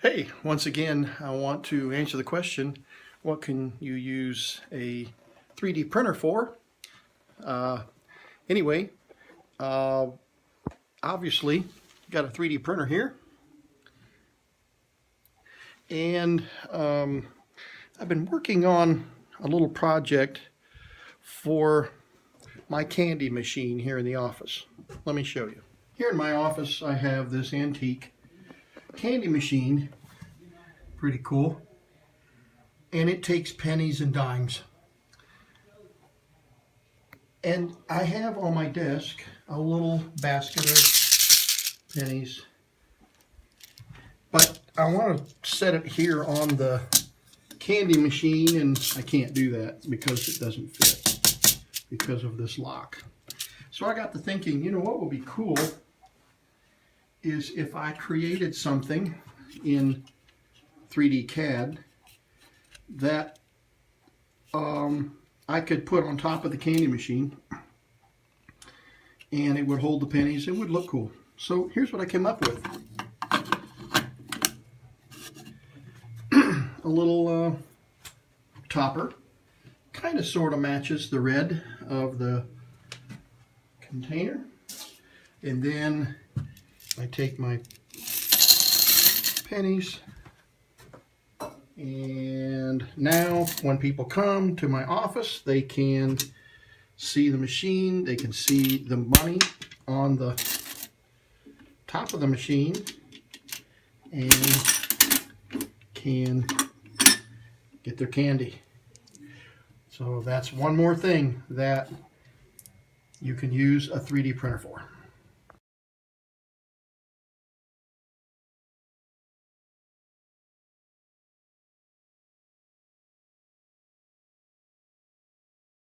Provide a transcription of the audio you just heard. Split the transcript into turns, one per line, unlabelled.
Hey, once again, I want to answer the question, what can you use a 3D printer for? Anyway, obviously, got a 3D printer here. And I've been working on a little project for my candy machine here in the office. Let me show you. Here in my office, I have this antique candy machine. Pretty cool. And it takes pennies and dimes. And I have on my desk a little basket of pennies. But I want to set it here on the candy machine, and I can't do that because it doesn't fit because of this lock. So I got to thinking, you know what would be cool is if I created something in 3D CAD that I could put on top of the candy machine, and it would hold the pennies. It would look cool. So here's what I came up with. A little topper. Kind of sort of matches the red of the container. And then I take my pennies, and now when people come to my office, they can see the machine, they can see the money on the top of the machine, and can get their candy. So that's one more thing that you can use a 3D printer for.